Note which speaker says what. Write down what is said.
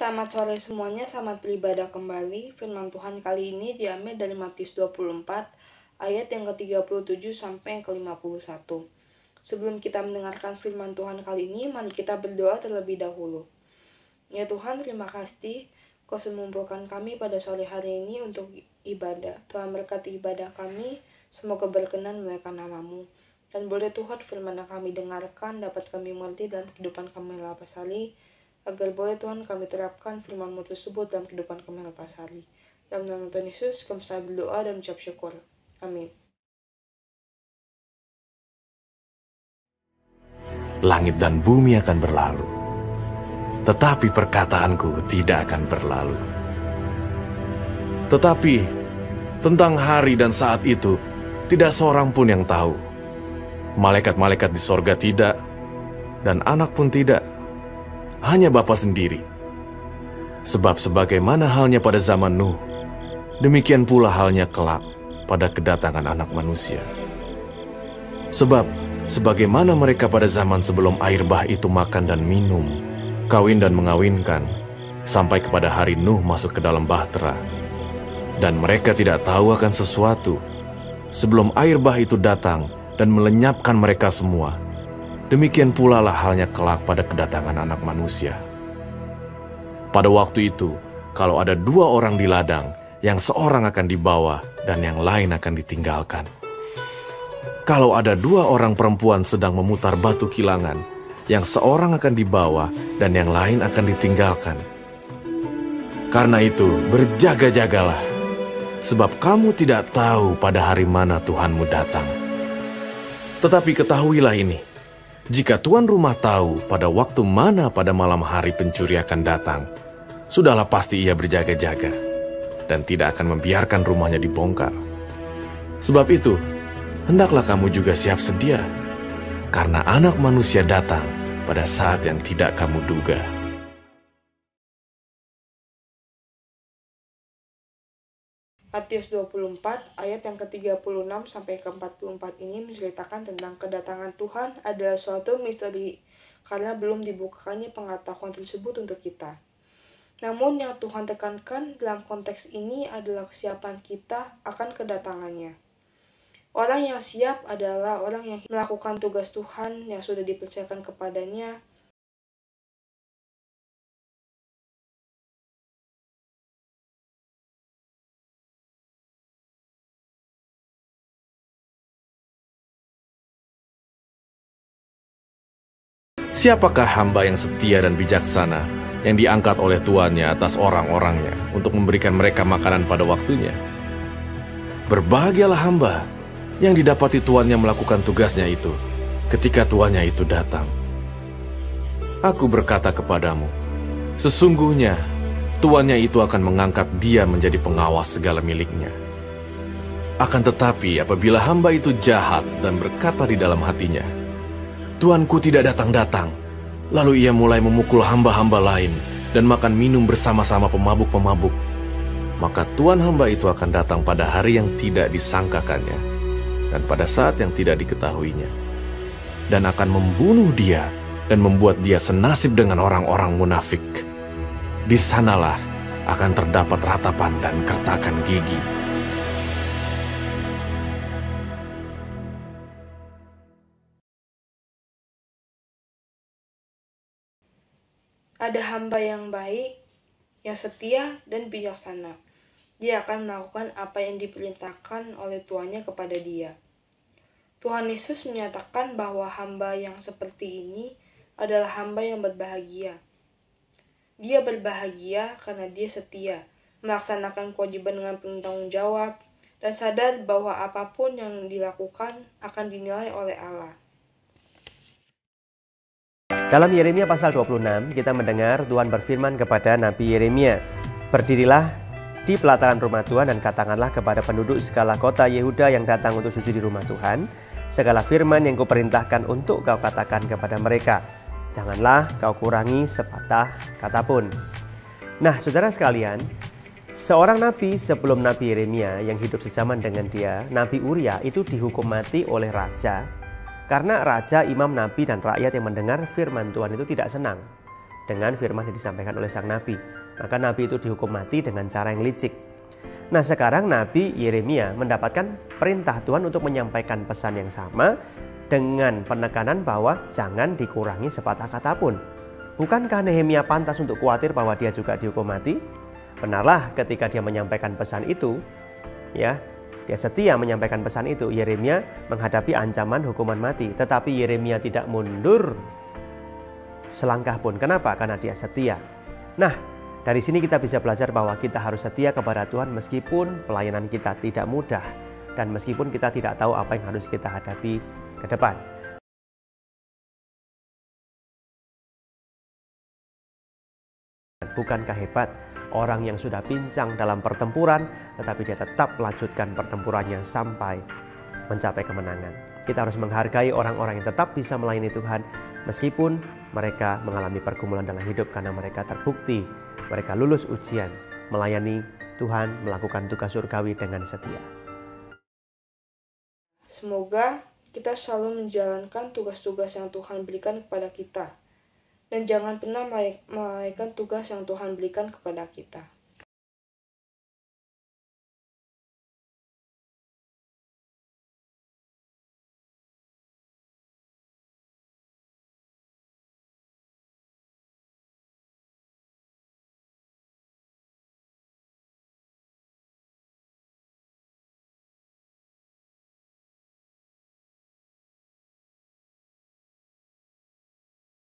Speaker 1: Selamat sore semuanya, selamat beribadah kembali. Firman Tuhan kali ini diambil dari Matius 24 ayat yang ke-37 sampai yang ke-51. Sebelum kita mendengarkan firman Tuhan kali ini, mari kita berdoa terlebih dahulu. Ya Tuhan, terima kasih Kau sudah mengumpulkan kami pada sore hari ini untuk ibadah. Tuhan berkati ibadah kami, semoga berkenan memuliakan nama-Mu. Dan boleh Tuhan firman yang kami dengarkan dapat kami mengerti dalam kehidupan kami lepas hari, agar boleh Tuhan kami terapkan firman-Mu tersebut dalam kehidupan kami lepas hari. Dalam nama Tuhan Yesus kami selalu berdoa dan mengucap syukur. Amin.
Speaker 2: Langit dan bumi akan berlalu, tetapi perkataanku tidak akan berlalu. Tetapi tentang hari dan saat itu tidak seorang pun yang tahu. Malaikat-malaikat di sorga tidak, dan anak pun tidak, hanya Bapa sendiri. Sebab sebagaimana halnya pada zaman Nuh, demikian pula halnya kelak pada kedatangan Anak Manusia. Sebab sebagaimana mereka pada zaman sebelum air bah itu makan dan minum, kawin dan mengawinkan, sampai kepada hari Nuh masuk ke dalam bahtera, dan mereka tidak tahu akan sesuatu sebelum air bah itu datang dan melenyapkan mereka semua. Demikian pula lah halnya kelak pada kedatangan Anak Manusia. Pada waktu itu, kalau ada dua orang di ladang, yang seorang akan dibawa dan yang lain akan ditinggalkan. Kalau ada dua orang perempuan sedang memutar batu kilangan, yang seorang akan dibawa dan yang lain akan ditinggalkan. Karena itu, berjaga-jagalah, sebab kamu tidak tahu pada hari mana Tuhanmu datang. Tetapi ketahuilah ini, jika tuan rumah tahu pada waktu mana pada malam hari pencuri akan datang, sudahlah pasti ia berjaga-jaga dan tidak akan membiarkan rumahnya dibongkar. Sebab itu, hendaklah kamu juga siap sedia, karena Anak Manusia datang pada saat yang tidak kamu duga.
Speaker 1: Matius 24 ayat yang ke-36 sampai ke-44 ini menceritakan tentang kedatangan Tuhan adalah suatu misteri karena belum dibukakannya pengetahuan tersebut untuk kita. Namun yang Tuhan tekankan dalam konteks ini adalah kesiapan kita akan kedatangannya. Orang yang siap adalah orang yang melakukan tugas Tuhan yang sudah dipercayakan kepadanya.
Speaker 2: Siapakah hamba yang setia dan bijaksana yang diangkat oleh tuannya atas orang-orangnya untuk memberikan mereka makanan pada waktunya? Berbahagialah hamba yang didapati tuannya melakukan tugasnya itu ketika tuannya itu datang. Aku berkata kepadamu, sesungguhnya tuannya itu akan mengangkat dia menjadi pengawas segala miliknya. Akan tetapi apabila hamba itu jahat dan berkata di dalam hatinya, Tuanku tidak datang-datang, lalu ia mulai memukul hamba-hamba lain dan makan minum bersama-sama pemabuk-pemabuk, maka tuan hamba itu akan datang pada hari yang tidak disangkakannya dan pada saat yang tidak diketahuinya, dan akan membunuh dia dan membuat dia senasib dengan orang-orang munafik. Di sanalah akan terdapat ratapan dan kertakan gigi.
Speaker 1: Ada hamba yang baik, yang setia dan bijaksana. Dia akan melakukan apa yang diperintahkan oleh tuannya kepada dia. Tuhan Yesus menyatakan bahwa hamba yang seperti ini adalah hamba yang berbahagia. Dia berbahagia karena dia setia, melaksanakan kewajiban dengan penuh tanggung jawab, dan sadar bahwa apapun yang dilakukan akan dinilai oleh Allah.
Speaker 3: Dalam Yeremia pasal 26, kita mendengar Tuhan berfirman kepada Nabi Yeremia, "Berdirilah di pelataran rumah Tuhan dan katakanlah kepada penduduk segala kota Yehuda yang datang untuk sujud di rumah Tuhan, segala firman yang kuperintahkan untuk kau katakan kepada mereka. Janganlah kau kurangi sepatah kata pun." Nah, saudara sekalian, seorang nabi sebelum Nabi Yeremia yang hidup sejaman dengan dia, Nabi Uria, itu dihukum mati oleh raja. Karena raja, imam, nabi, dan rakyat yang mendengar firman Tuhan itu tidak senang. dengan firman yang disampaikan oleh sang nabi. Maka nabi itu dihukum mati dengan cara yang licik. Nah, sekarang Nabi Yeremia mendapatkan perintah Tuhan untuk menyampaikan pesan yang sama dengan penekanan bahwa jangan dikurangi sepatah kata pun. Bukankah Nehemia pantas untuk khawatir bahwa dia juga dihukum mati? Benarlah ketika dia menyampaikan pesan itu, ya, dia setia menyampaikan pesan itu, Yeremia menghadapi ancaman hukuman mati. Tetapi Yeremia tidak mundur selangkah pun. Kenapa? Karena dia setia. Nah, dari sini kita bisa belajar bahwa kita harus setia kepada Tuhan meskipun pelayanan kita tidak mudah dan meskipun kita tidak tahu apa yang harus kita hadapi ke depan. Bukankah hebat orang yang sudah pincang dalam pertempuran, tetapi dia tetap melanjutkan pertempurannya sampai mencapai kemenangan. Kita harus menghargai orang-orang yang tetap bisa melayani Tuhan meskipun mereka mengalami pergumulan dalam hidup karena mereka terbukti, mereka lulus ujian, melayani Tuhan, melakukan tugas surgawi dengan setia.
Speaker 1: Semoga kita selalu menjalankan tugas-tugas yang Tuhan berikan kepada kita. Dan jangan pernah melalaikan tugas yang Tuhan berikan kepada kita.